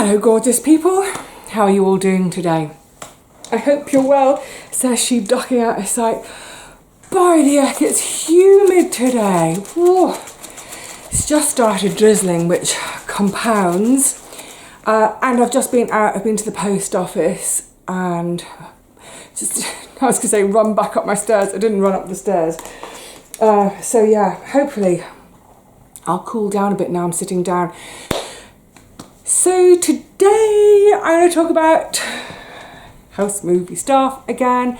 Hello gorgeous people, how are you all doing today? I hope you're well, says she ducking out of sight. By the heck, it's humid today. Whoa. It's just started drizzling, which compounds. And I've just been out, I've been to the post office and just, I was gonna say run back up my stairs. I didn't run up the stairs. So yeah, hopefully I'll cool down a bit now I'm sitting down. So today I'm going to talk about house movie stuff again,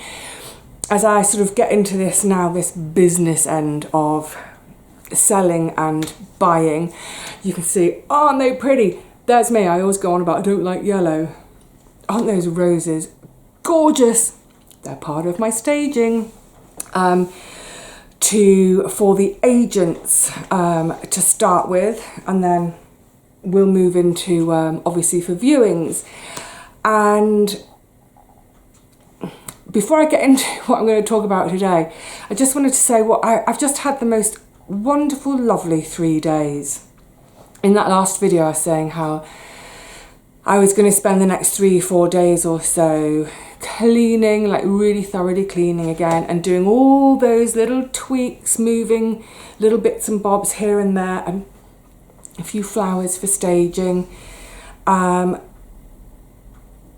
as I sort of get into this now, this business end of selling and buying. You can see, aren't they pretty? There's me, I always go on about I don't like yellow. Aren't those roses gorgeous? They're part of my staging for the agents to start with, and then we'll move into obviously for viewings. And before I get into what I'm going to talk about today, I just wanted to say I've just had the most wonderful, lovely 3 days. In that last video I was saying how I was going to spend the next 3-4 days or so cleaning, like really thoroughly cleaning again, and doing all those little tweaks, moving little bits and bobs here and there, and a few flowers for staging. And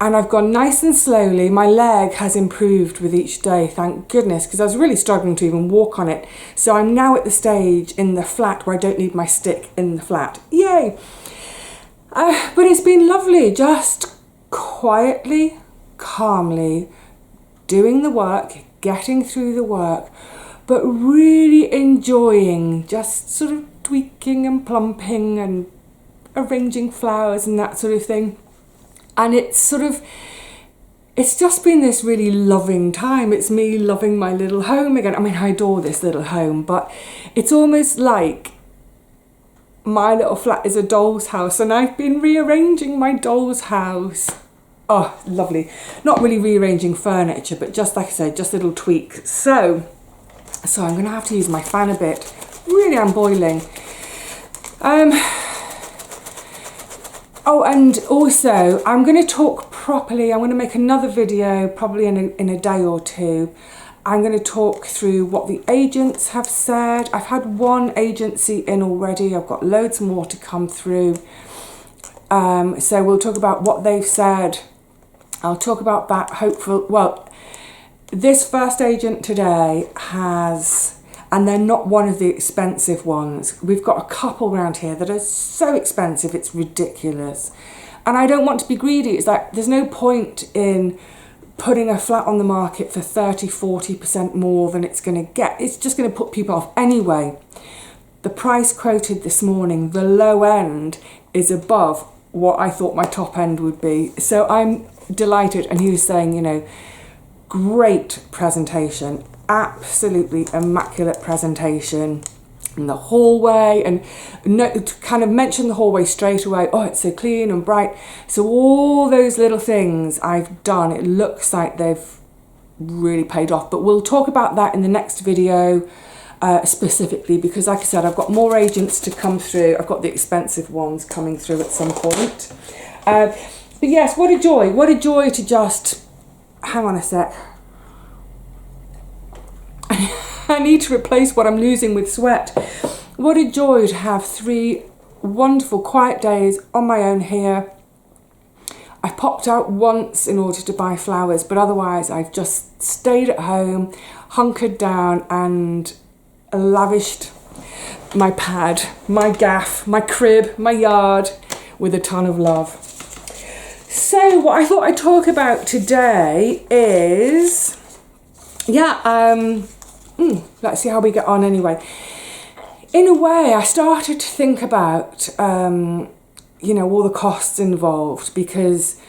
I've gone nice and slowly. My leg has improved with each day, thank goodness, because I was really struggling to even walk on it. So I'm now at the stage in the flat where I don't need my stick in the flat. Yay! But it's been lovely, just quietly, calmly doing the work, getting through the work, but really enjoying just sort of tweaking and plumping and arranging flowers and that sort of thing. And it's just been this really loving time. It's me loving my little home again. I mean, I adore this little home, but it's almost like my little flat is a doll's house, and I've been rearranging my doll's house. Oh, lovely. Not really rearranging furniture, but just like I said, just little tweaks. So I'm going to have to use my fan a bit. Really, I'm boiling. Oh, and also I'm going to talk properly. I'm going to make another video probably in a day or two. I'm going to talk through what the agents have said. I've had one agency in already. I've got loads more to come through. So we'll talk about what they've said. I'll talk about that well, this first agent today has, and they're not one of the expensive ones. We've got a couple around here that are so expensive, it's ridiculous. And I don't want to be greedy. It's like, there's no point in putting a flat on the market for 30-40% more than it's going to get. It's just going to put people off anyway. The price quoted this morning, the low end, is above what I thought my top end would be. So I'm delighted. And he was saying, you know, great presentation, absolutely immaculate presentation in the hallway, and kind of mentioned the hallway straight away. Oh, it's so clean and bright. So all those little things I've done, it looks like they've really paid off. But we'll talk about that in the next video specifically, because like I said, I've got more agents to come through. I've got the expensive ones coming through at some point. But yes, what a joy to just, hang on a sec. I need to replace what I'm losing with sweat. What a joy to have 3 wonderful quiet days on my own here. I popped out once in order to buy flowers, but otherwise I've just stayed at home, hunkered down and lavished my pad, my gaff, my crib, my yard with a ton of love. So what I thought I'd talk about today is, let's see how we get on anyway. In a way, I started to think about, you know, all the costs involved, because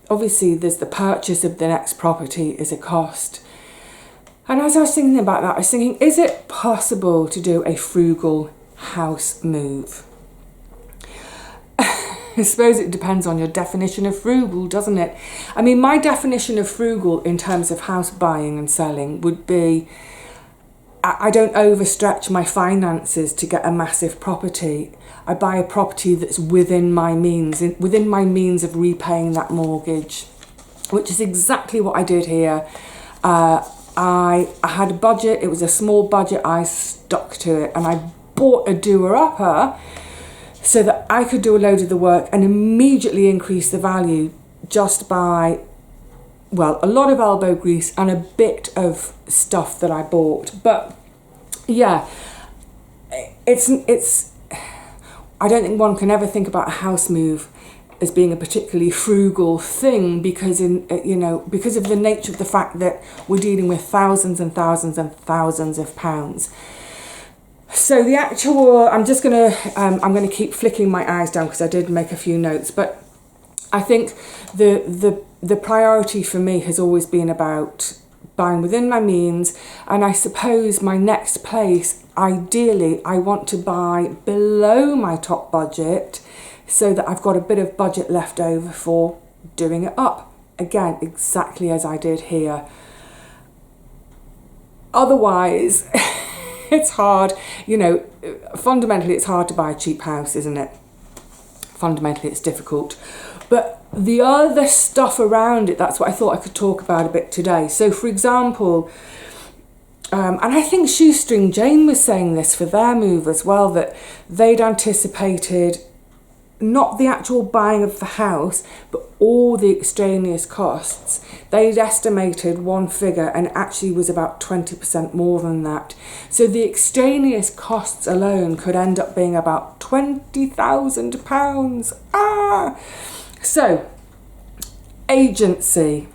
obviously there's the purchase of the next property is a cost. And as I was thinking about that, I was thinking, is it possible to do a frugal house move? I suppose it depends on your definition of frugal, doesn't it? I mean, my definition of frugal in terms of house buying and selling would be I don't overstretch my finances to get a massive property. I buy a property that's within my means of repaying that mortgage, which is exactly what I did here. I had a budget, it was a small budget, I stuck to it, and I bought a doer-upper so that I could do a load of the work and immediately increase the value just by, well, a lot of elbow grease and a bit of stuff that I bought. But yeah, it's I don't think one can ever think about a house move as being a particularly frugal thing, because because of the nature of the fact that we're dealing with thousands and thousands and thousands of pounds. So the actual, I'm gonna keep flicking my eyes down because I did make a few notes, but I think the priority for me has always been about buying within my means, and I suppose my next place, ideally, I want to buy below my top budget so that I've got a bit of budget left over for doing it up. Again, exactly as I did here. Otherwise, it's hard, fundamentally it's hard to buy a cheap house, isn't it? Fundamentally it's difficult. But the other stuff around it, that's what I thought I could talk about a bit today. So for example, and I think Shoestring Jane was saying this for their move as well, that they'd anticipated not the actual buying of the house, but all the extraneous costs. They'd estimated one figure and actually was about 20% more than that. So the extraneous costs alone could end up being about £20,000. So, agencies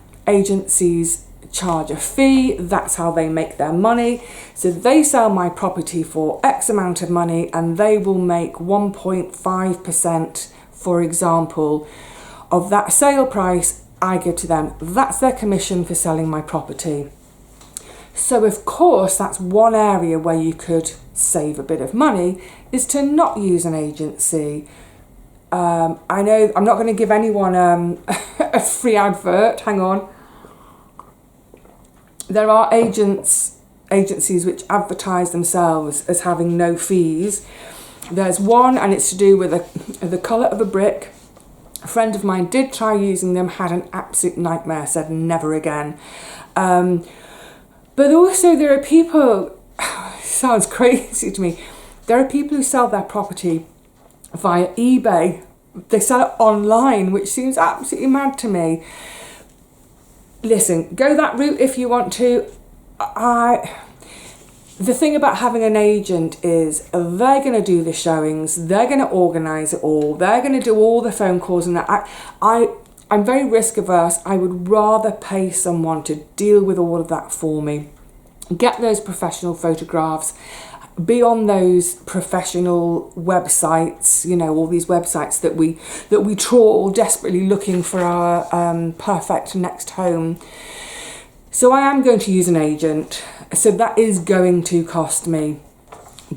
charge a fee, that's how they make their money. So they sell my property for X amount of money and they will make 1.5%, for example, of that sale price I give to them. That's their commission for selling my property. So of course, that's one area where you could save a bit of money, is to not use an agency. I know I'm not going to give anyone a free advert, hang on. There are agencies which advertise themselves as having no fees. There's one, and it's to do with the colour of a brick. A friend of mine did try using them, had an absolute nightmare, said never again. But also there are people, sounds crazy to me, there are people who sell their property via eBay. They sell it online, which seems absolutely mad to me. Listen, go that route if you want to. The thing about having an agent is they're going to do the showings, they're going to organise it all, they're going to do all the phone calls and that. I'm very risk averse. I would rather pay someone to deal with all of that for me, get those professional photographs, be on those professional websites, all these websites that we trawl desperately looking for our perfect next home. So I am going to use an agent. So that is going to cost me,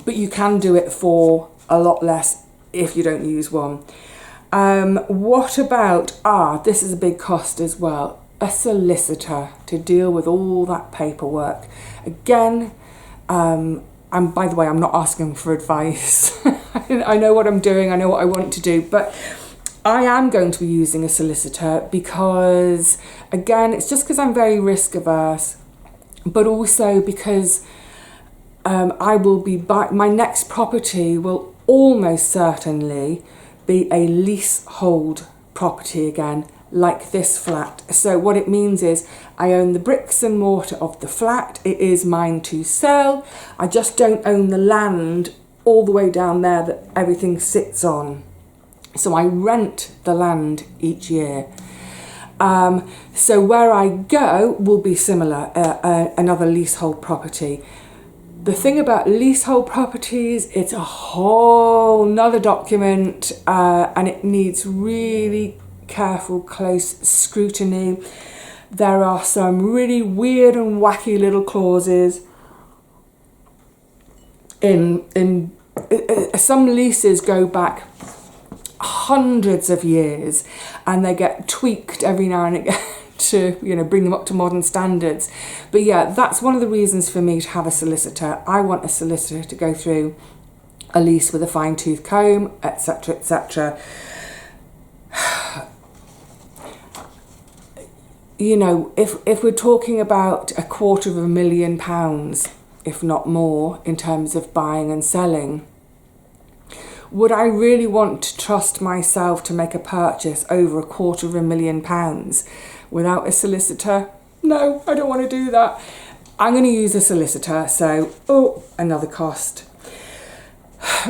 but you can do it for a lot less if you don't use one. What about, this is a big cost as well, a solicitor to deal with all that paperwork. Again, and by the way, I'm not asking for advice. I know what I'm doing, I know what I want to do, but I am going to be using a solicitor because, again, it's just because I'm very risk averse, but also because I will be my next property will almost certainly be a leasehold property again, like this flat. So what it means is I own the bricks and mortar of the flat. It is mine to sell. I just don't own the land all the way down there that everything sits on. So I rent the land each year. So where I go will be similar, another leasehold property. The thing about leasehold properties, it's a whole nother document, and it needs really careful, close scrutiny. There are some really weird and wacky little clauses in some leases go back hundreds of years, and they get tweaked every now and again to, you know, bring them up to modern standards. But yeah, that's one of the reasons for me to have a solicitor. I want a solicitor to go through a lease with a fine-tooth comb, etc., etc. You know, if we're talking about £250,000, if not more, in terms of buying and selling, would I really want to trust myself to make a purchase over £250,000 without a solicitor? No, I don't want to do that. I'm going to use a solicitor, so, oh, another cost.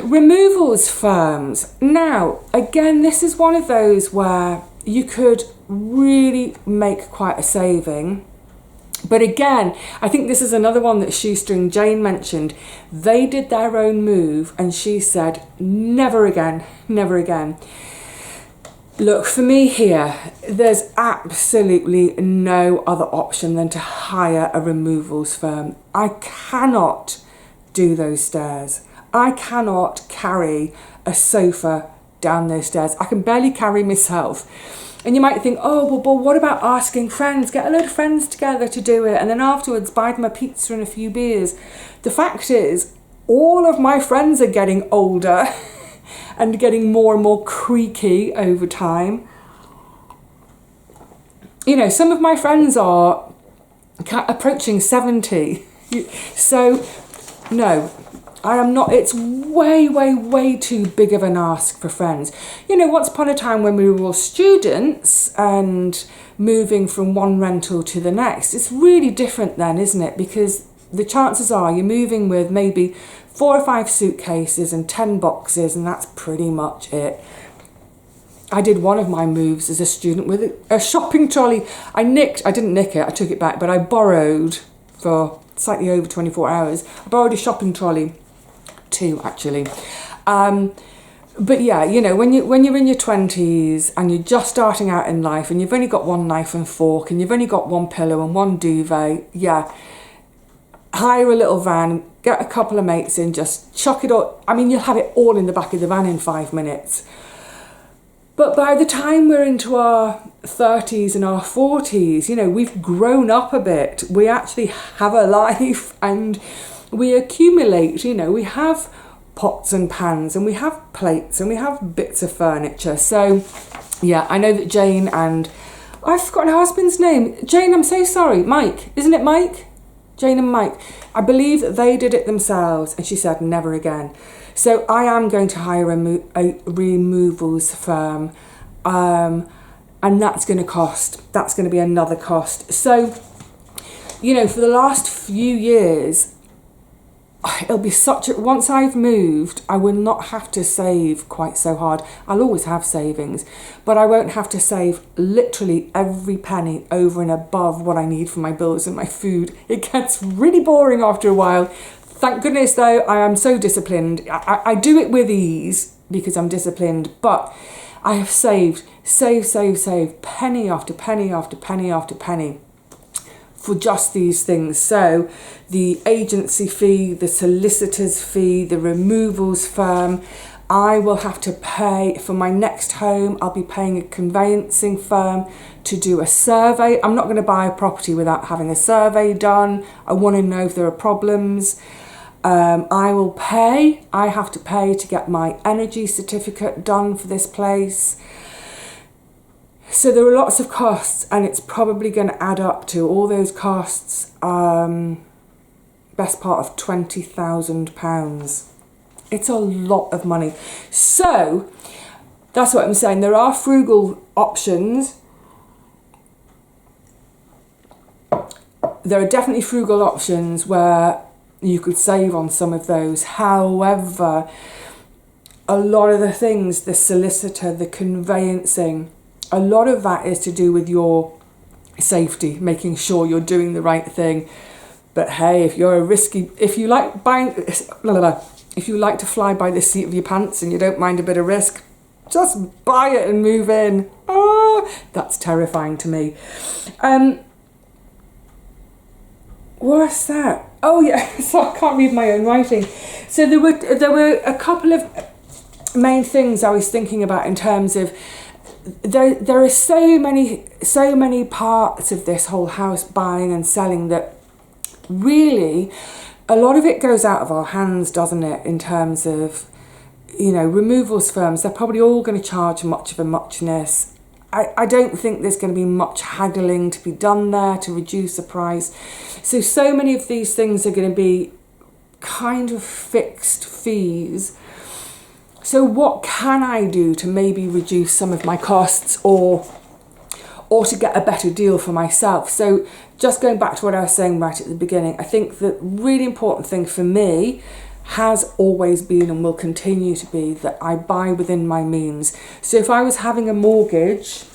Removals firms. Now, again, this is one of those where you could really make quite a saving. But again, I think this is another one that Shoestring Jane mentioned. They did their own move and she said, never again, never again. Look, for me here, there's absolutely no other option than to hire a removals firm. I cannot do those stairs. I cannot carry a sofa down those stairs. I can barely carry myself. And you might think, oh, well, but what about asking friends? Get a load of friends together to do it, and then afterwards buy them a pizza and a few beers. The fact is, all of my friends are getting older and getting more and more creaky over time. You know, some of my friends are approaching 70. So, no. I am not, it's way, way, way too big of an ask for friends. You know, once upon a time when we were all students and moving from one rental to the next, it's really different then, isn't it? Because the chances are you're moving with maybe 4 or 5 suitcases and 10 boxes, and that's pretty much it. I did one of my moves as a student with a shopping trolley. I didn't nick it, I took it back, but I borrowed for slightly over 24 hours. I borrowed a shopping trolley. 2 actually. But yeah, you know, when you're in your 20s and you're just starting out in life and you've only got one knife and fork and you've only got one pillow and one duvet, yeah, hire a little van, get a couple of mates in, just chuck it all. I mean, you'll have it all in the back of the van in 5 minutes. But by the time we're into our 30s and our 40s, you know, we've grown up a bit. We actually have a life and we accumulate, you know, we have pots and pans and we have plates and we have bits of furniture. So, yeah, I know that Jane and, I've forgotten her husband's name. Jane, I'm so sorry. Mike, isn't it Mike? Jane and Mike. I believe that they did it themselves and she said never again. So I am going to hire a removals firm and that's going to cost. That's going to be another cost. So, you know, for the last few years, it'll be once I've moved, I will not have to save quite so hard. I'll always have savings, but I won't have to save literally every penny over and above what I need for my bills and my food. It gets really boring after a while. Thank goodness though, I am so disciplined. I do it with ease because I'm disciplined, but I have saved penny after penny after penny after penny for just these things. So the agency fee, the solicitor's fee, the removals firm, I will have to pay for my next home. I'll be paying a conveyancing firm to do a survey. I'm not going to buy a property without having a survey done. I want to know if there are problems. I have to pay to get my energy certificate done for this place. So there are lots of costs and it's probably going to add up to all those costs, best part of £20,000. It's a lot of money. So that's what I'm saying. There are frugal options. There are definitely frugal options where you could save on some of those. However, a lot of the things, the solicitor, the conveyancing, a lot of that is to do with your safety, making sure you're doing the right thing. But hey, if you like to fly by the seat of your pants and you don't mind a bit of risk, just buy it and move in. Oh, that's terrifying to me. What's that? Oh yeah, so I can't read my own writing. So there were a couple of main things I was thinking about in terms of there are so many parts of this whole house buying and selling that really a lot of it goes out of our hands, doesn't it, in terms of, you know, removals firms. They're probably all going to charge much of a muchness. I don't think there's going to be much haggling to be done there to reduce the price. So many of these things are going to be kind of fixed fees. So what can I do to maybe reduce some of my costs or to get a better deal for myself? So just going back to what I was saying right at the beginning, I think the really important thing for me has always been and will continue to be that I buy within my means. So if I was having a mortgage,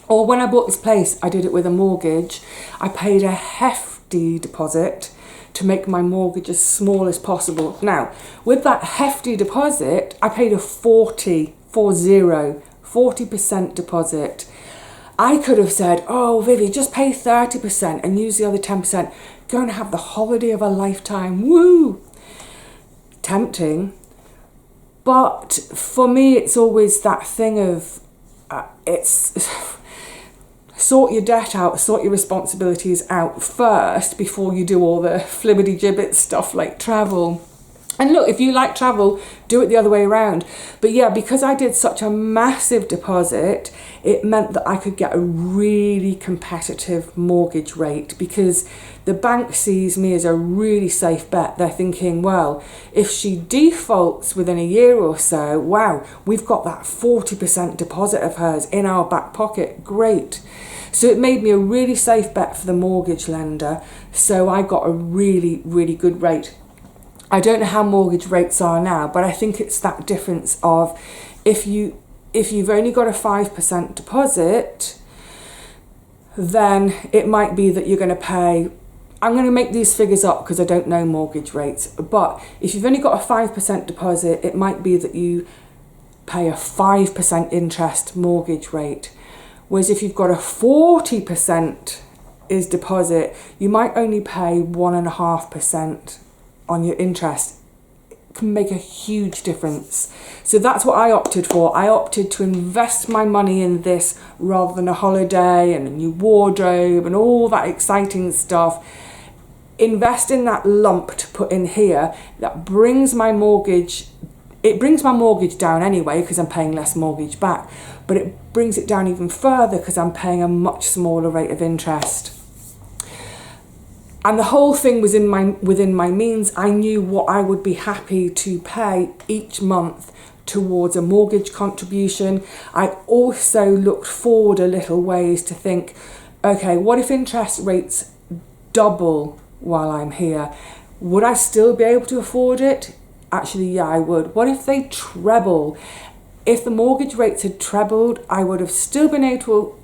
or when I bought this place, I did it with a mortgage, I paid a hefty deposit to make my mortgage as small as possible. Now, with that hefty deposit, I paid a 40% deposit. I could have said, oh, Vivi, just pay 30% and use the other 10%. Go and have the holiday of a lifetime. Woo! Tempting. But for me, it's always that thing of, it's sort your debt out, sort your responsibilities out first before you do all the flibbity-gibbet stuff like travel. And look, if you like travel, do it the other way around. But yeah, because I did such a massive deposit, it meant that I could get a really competitive mortgage rate because the bank sees me as a really safe bet. They're thinking, well, if she defaults within a year or so, wow, we've got that 40% deposit of hers in our back pocket. Great. So it made me a really safe bet for the mortgage lender. So I got a really, really good rate. I don't know how mortgage rates are now, but I think it's that difference of if you've only got a 5% deposit, then it might be that you're going to pay, I'm going to make these figures up because I don't know mortgage rates, but if you've only got a 5% deposit, it might be that you pay a 5% interest mortgage rate. Whereas if you've got a 40% is deposit, you might only pay 1.5% on your interest. It can make a huge difference. So that's what I opted for. I opted to invest my money in this rather than a holiday and a new wardrobe and all that exciting stuff. Invest in that lump to put in here that brings my mortgage, it brings my mortgage down anyway because I'm paying less mortgage back, but it brings it down even further because I'm paying a much smaller rate of interest. And the whole thing was within my means. I knew what I would be happy to pay each month towards a mortgage contribution. I also looked forward a little ways to think, okay, what if interest rates double while I'm here? Would I still be able to afford it? Actually, yeah, I would. What if they treble? If the mortgage rates had trebled, I would have still been able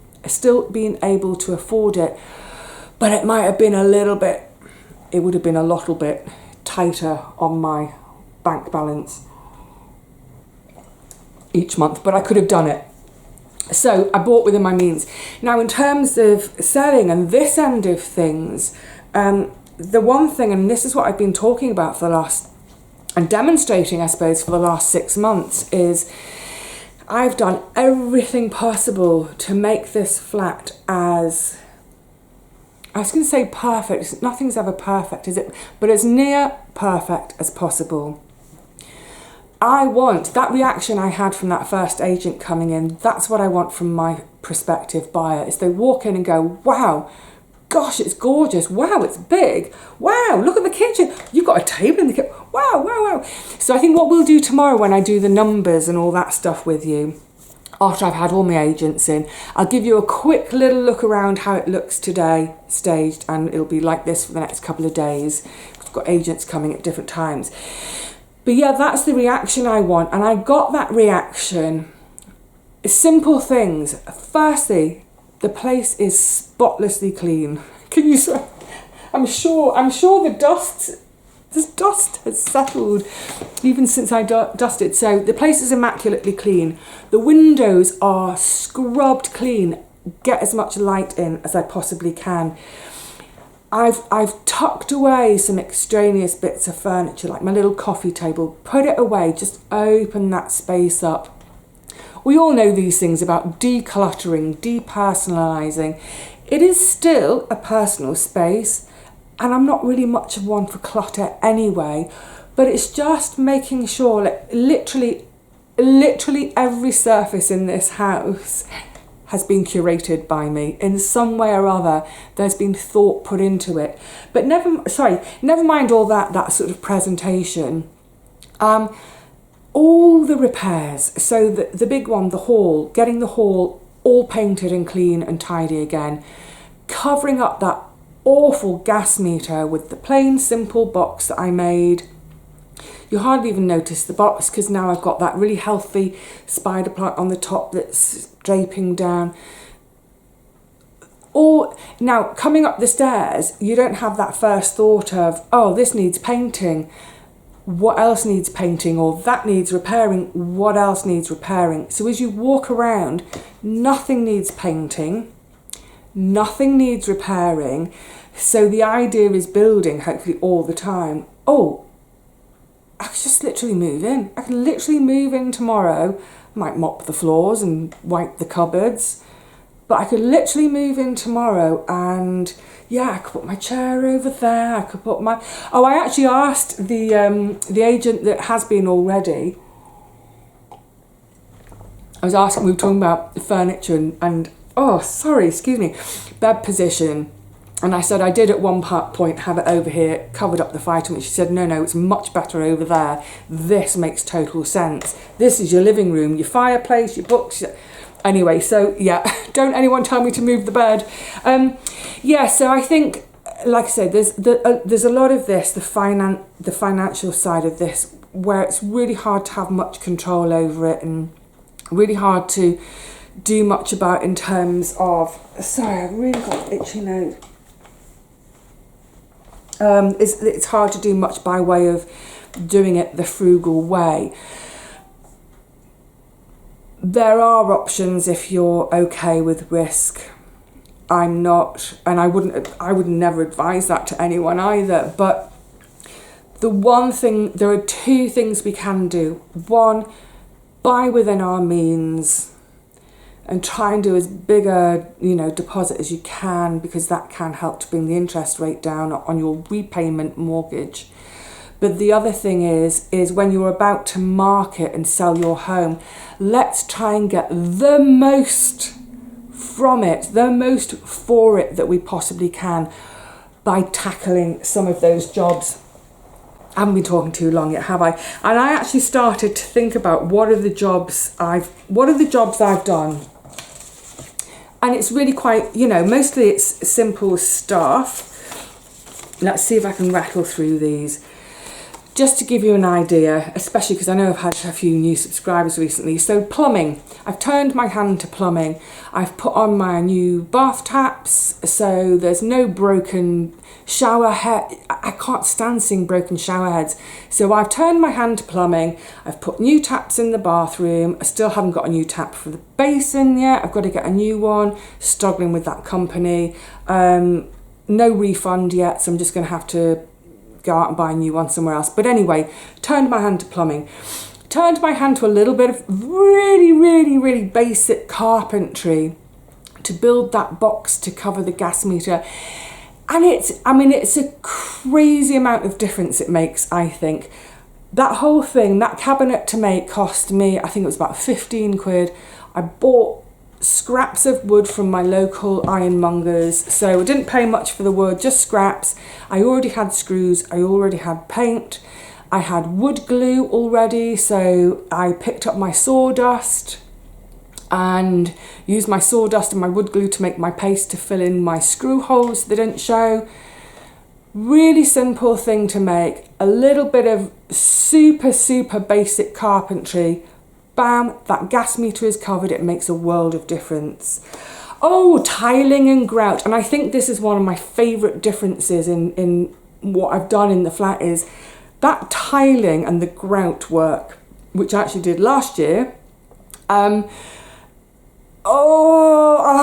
to afford it. But it might have been it would have been a little bit tighter on my bank balance each month, but I could have done it. So I bought within my means. Now, in terms of selling and this end of things, the one thing, and this is what I've been talking about and demonstrating, I suppose, for the last 6 months, is I've done everything possible to make this flat as, I was going to say perfect. Nothing's ever perfect, is it? But as near perfect as possible. I want that reaction I had from that first agent coming in. That's what I want from my prospective buyer. Is they walk in and go, wow, gosh, it's gorgeous. Wow, it's big. Wow, look at the kitchen. You've got a table in the kitchen. Wow, wow, wow. So I think what we'll do tomorrow when I do the numbers and all that stuff with you, after I've had all my agents in, I'll give you a quick little look around how it looks today, staged, and it'll be like this for the next couple of days. We've got agents coming at different times. But yeah, that's the reaction I want, and I got that reaction. Simple things. Firstly, the place is spotlessly clean. Can you swear? I'm sure the dust has settled even since I dusted. So the place is immaculately clean. The windows are scrubbed clean. Get as much light in as I possibly can. I've tucked away some extraneous bits of furniture, like my little coffee table, put it away, just open that space up. We all know these things about decluttering, depersonalising. It is still a personal space, and I'm not really much of one for clutter anyway, but it's just making sure that literally every surface in this house has been curated by me in some way or other. There's been thought put into it. But never mind all that sort of presentation. All the repairs. So the big one, the hall, getting the hall all painted and clean and tidy again, covering up that awful gas meter with the plain simple box that I made. You hardly even notice the box because now I've got that really healthy spider plant on the top that's draping down. Or now coming up the stairs, you don't have that first thought of, oh, this needs painting. What else needs painting? Or that needs repairing. What else needs repairing? So as you walk around, nothing needs painting. Nothing needs repairing. So the idea is building, hopefully all the time. Oh, I could just literally move in. I can literally move in tomorrow. Might mop the floors and wipe the cupboards. But I could literally move in tomorrow and yeah, I could put my chair over there. I could put my... Oh, I actually asked the agent that has been already. I was asking, we were talking about the furniture and oh, sorry, excuse me, bed position. And I said, I did at one point have it over here, covered up the item. And she said, no, it's much better over there. This makes total sense. This is your living room, your fireplace, your books. Anyway, so yeah, don't anyone tell me to move the bed. Yeah, so I think, like I said, there's a lot of this, the financial side of this, where it's really hard to have much control over it and really hard to do much about in terms of... Sorry, I've really got an itchy nose. It's hard to do much by way of doing it the frugal way. There are options if you're okay with risk. I'm not, and I would never advise that to anyone either. But the one thing, there are two things we can do. One, buy within our means and try and do as big a deposit as you can, because that can help to bring the interest rate down on your repayment mortgage. But the other thing is when you're about to market and sell your home, let's try and get the most from it, the most for it that we possibly can by tackling some of those jobs. I haven't been talking too long yet, have I? And I actually started to think about what are the jobs I've done. And it's really quite, mostly it's simple stuff. Let's see if I can rattle through these. Just to give you an idea, especially because I know I've had a few new subscribers recently. So plumbing, I've turned my hand to plumbing. I've put on my new bath taps, so there's no broken shower head. I can't stand seeing broken shower heads. So I've turned my hand to plumbing. I've put new taps in the bathroom. I still haven't got a new tap for the basin yet. I've got to get a new one. Struggling with that company. No refund yet, so I'm just going to have to go out and buy a new one somewhere else. But anyway, turned my hand to plumbing. Turned my hand to a little bit of really, really, really basic carpentry to build that box to cover the gas meter. And it's a crazy amount of difference it makes, I think. That whole thing, that cabinet to make cost me, I think it was about 15 quid. I bought scraps of wood from my local ironmongers, so I didn't pay much for the wood, just scraps. I already had screws, I already had paint, I had wood glue already, so I picked up my sawdust and used my sawdust and my wood glue to make my paste to fill in my screw holes that didn't show. Really simple thing to make, a little bit of super basic carpentry. Bam, that gas meter is covered. It makes a world of difference. Oh, tiling and grout. And I think this is one of my favourite differences in what I've done in the flat is that tiling and the grout work, which I actually did last year.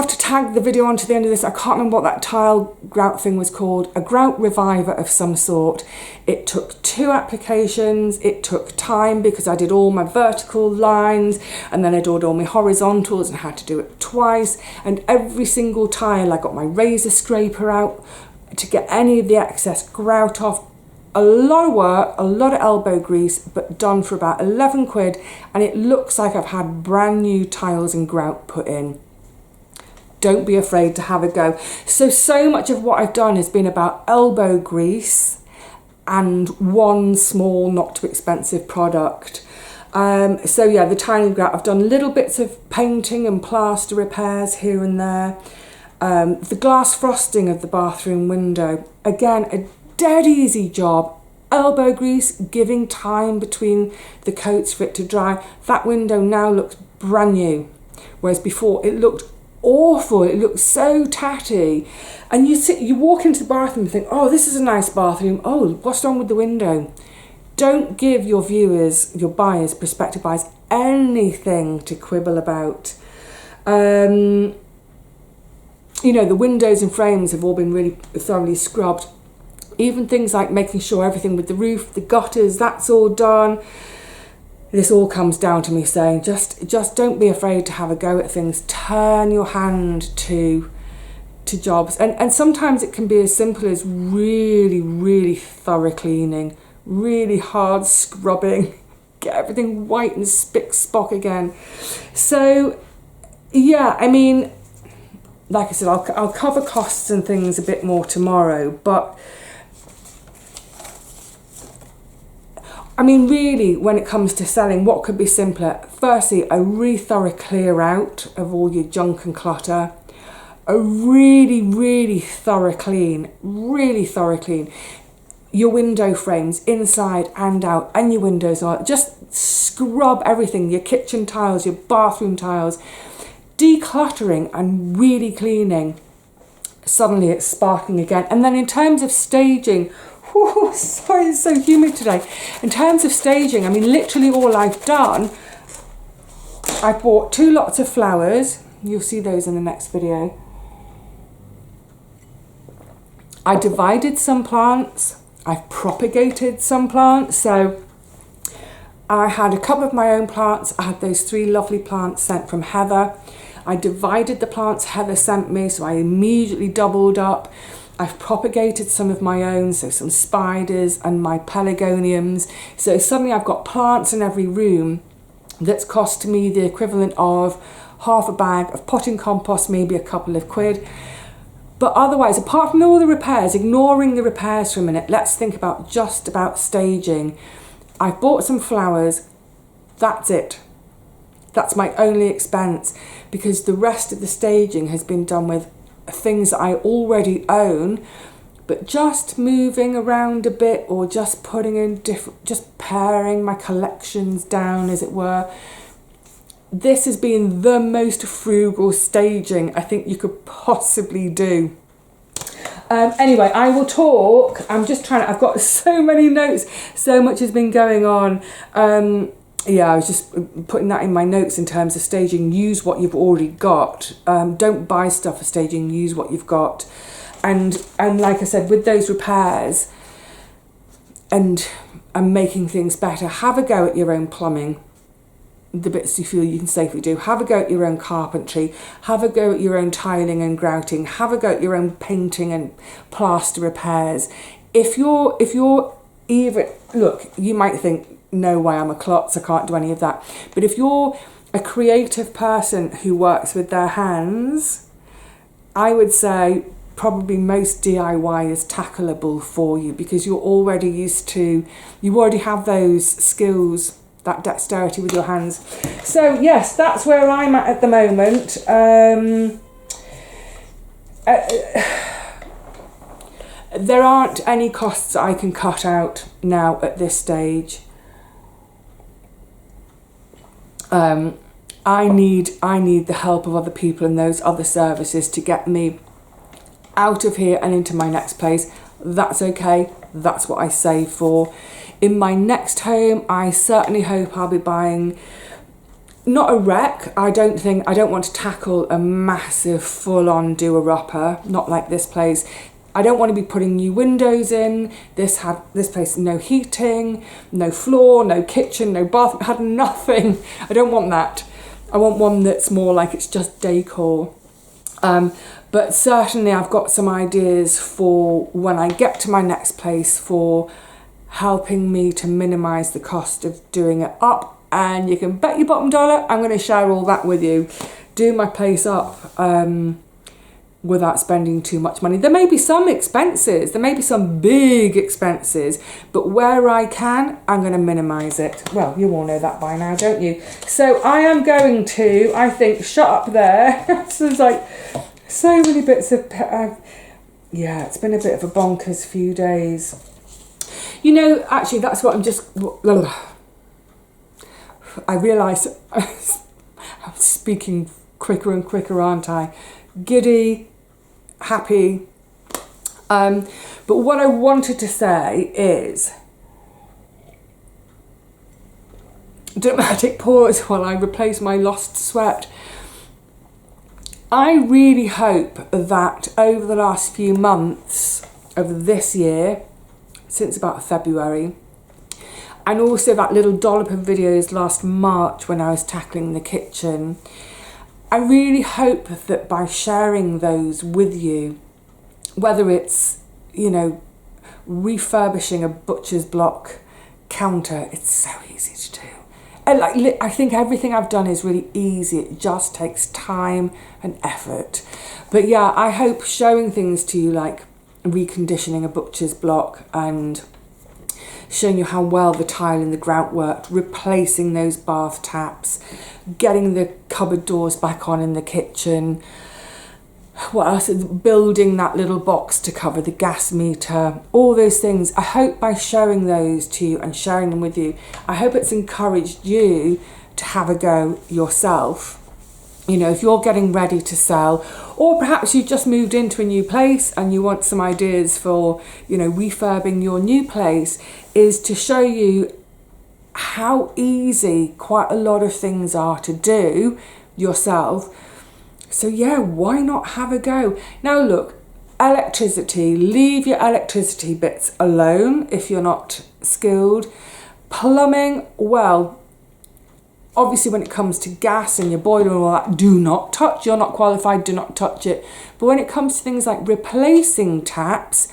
have to tag the video onto the end of this. I can't remember what that tile grout thing was called. A grout reviver of some sort. It took 2 applications. It took time because I did all my vertical lines and then I did all my horizontals and had to do it twice. And every single tile I got my razor scraper out to get any of the excess grout off. A lot of work, a lot of elbow grease, but done for about 11 quid, and it looks like I've had brand new tiles and grout put in. Don't be afraid to have a go. So much of what I've done has been about elbow grease and one small, not too expensive product. So yeah, the tile and grout, I've done little bits of painting and plaster repairs here and there. The glass frosting of the bathroom window, again, a dead easy job. Elbow grease, giving time between the coats for it to dry. That window now looks brand new, whereas before it looked awful. It looked so tatty. And you walk into the bathroom and think, oh, this is a nice bathroom. Oh, what's wrong with the window? Don't give your viewers, your buyers, prospective buyers, anything to quibble about. You know, the windows and frames have all been really thoroughly scrubbed. Even things like making sure everything with the roof, the gutters, that's all done. This all comes down to me saying, just don't be afraid to have a go at things. Turn your hand to jobs. And sometimes it can be as simple as really, really thorough cleaning, really hard scrubbing, get everything white and spick-spock again. So, yeah, I mean, like I said, I'll cover costs and things a bit more tomorrow, but I mean, really, when it comes to selling, what could be simpler? Firstly, a really thorough clear out of all your junk and clutter. A really, really thorough clean, really thorough clean. Your window frames, inside and out, and your windows on. Just scrub everything, your kitchen tiles, your bathroom tiles. Decluttering and really cleaning. Suddenly it's sparking again. And then in terms of staging, whew, sorry, it's so humid today. In terms of staging, I mean, literally all I've done, I bought 2 lots of flowers. You'll see those in the next video. I divided some plants. I've propagated some plants. So I had a couple of my own plants. I had those 3 lovely plants sent from Heather. I divided the plants Heather sent me, so I immediately doubled up. I've propagated some of my own, so some spiders and my pelargoniums. So suddenly I've got plants in every room that's cost me the equivalent of half a bag of potting compost, maybe a couple of quid. But otherwise, apart from all the repairs, ignoring the repairs for a minute, let's think about just about staging. I've bought some flowers, that's it. That's my only expense, because the rest of the staging has been done with things that I already own, but just moving around a bit or just putting in just paring my collections down, as it were. This has been the most frugal staging I think you could possibly do. Anyway, I will talk. I'm just trying to, I've got so many notes, so much has been going on. Yeah, I was just putting that in my notes in terms of staging. Use what you've already got. Don't buy stuff for staging. Use what you've got. And like I said, with those repairs and making things better, have a go at your own plumbing. The bits you feel you can safely do. Have a go at your own carpentry. Have a go at your own tiling and grouting. Have a go at your own painting and plaster repairs. If you're even, look, you might think, no way, I'm a klutz, I can't do any of that. But if you're a creative person who works with their hands, I would say probably most DIY is tackleable for you, because you're already used to, you already have those skills, that dexterity with your hands. So yes, that's where I'm at the moment. There aren't any costs I can cut out now at this stage. I need the help of other people and those other services to get me out of here and into my next place. That's okay. That's what I save for. In my next home, I certainly hope I'll be buying not a wreck. I don't want to tackle a massive full-on doer-upper, not like this place. I don't want to be putting new windows in. This place no heating, no floor, no kitchen, no bath, had nothing. I don't want that. I want one that's more like it's just decor. But certainly I've got some ideas for when I get to my next place for helping me to minimise the cost of doing it up. And you can bet your bottom dollar I'm going to share all that with you. Do my place up without spending too much money. There may be some expenses, there may be some big expenses, but where I can, I'm going to minimise it. Well, you all know that by now, don't you? So I am going to, I think, shut up there. There's like so many bits of... yeah, it's been a bit of a bonkers few days. You know, actually, that's what I'm just... I realise I'm speaking quicker and quicker, aren't I? Giddy, happy. But what I wanted to say is, dramatic pause while I replace my lost sweat. I really hope that over the last few months of this year, since about February, and also that little dollop of videos last March when I was tackling the kitchen, I really hope that by sharing those with you, whether it's, you know, refurbishing a butcher's block counter, it's so easy to do. And I think everything I've done is really easy. It just takes time and effort. But yeah, I hope showing things to you like reconditioning a butcher's block and showing you how well the tile in the grout worked, replacing those bath taps, getting the cupboard doors back on in the kitchen. What else? Building that little box to cover the gas meter, all those things. I hope by showing those to you and sharing them with you, I hope it's encouraged you to have a go yourself. You know, if you're getting ready to sell, or perhaps you've just moved into a new place and you want some ideas for, you know, refurbing your new place, is to show you how easy quite a lot of things are to do yourself. So yeah, why not have a go? Now look, electricity, leave your electricity bits alone if you're not skilled. Plumbing, well, obviously when it comes to gas and your boiler and all that, do not touch. You're not qualified, do not touch it. But when it comes to things like replacing taps,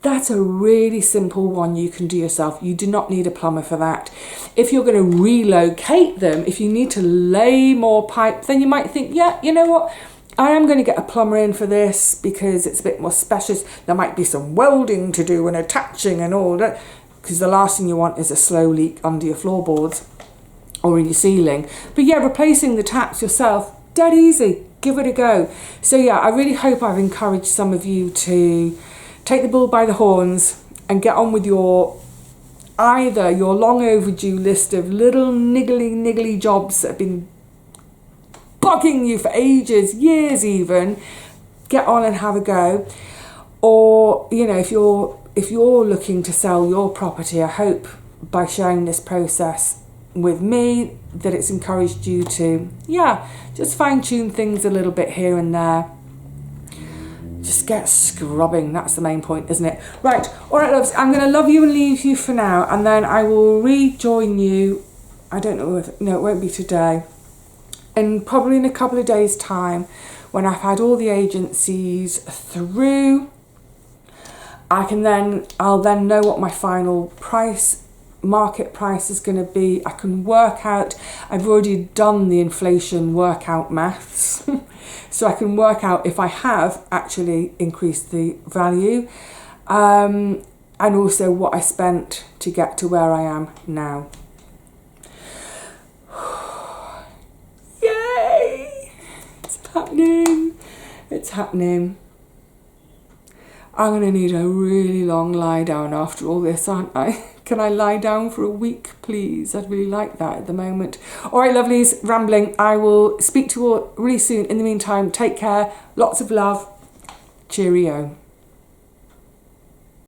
that's a really simple one you can do yourself. You do not need a plumber for that. If you're going to relocate them, if you need to lay more pipe, then you might think, yeah, you know what? I am going to get a plumber in for this because it's a bit more specialist. There might be some welding to do and attaching and all that, because the last thing you want is a slow leak under your floorboards or in your ceiling. But yeah, replacing the taps yourself, dead easy. Give it a go. So yeah, I really hope I've encouraged some of you to take the bull by the horns and get on with either your long overdue list of little niggly jobs that have been bugging you for ages, years even. Get on and have a go. Or, you know, if you're looking to sell your property, I hope by sharing this process with me that it's encouraged you to, yeah, just fine-tune things a little bit here and there. Just get scrubbing. That's the main point, isn't it? Right. All right, loves. I'm going to love you and leave you for now. And then I will rejoin you. I don't know if... No, it won't be today. And probably in a couple of days' time, when I've had all the agencies through, I'll then know what my final market price is going to be. I can work out... I've already done the inflation workout maths. So I can work out if I have actually increased the value, and also what I spent to get to where I am now. Yay! It's happening. It's happening. I'm going to need a really long lie down after all this, aren't I? Can I lie down for a week, please? I'd really like that at the moment. All right, lovelies, rambling. I will speak to you all really soon. In the meantime, take care. Lots of love. Cheerio.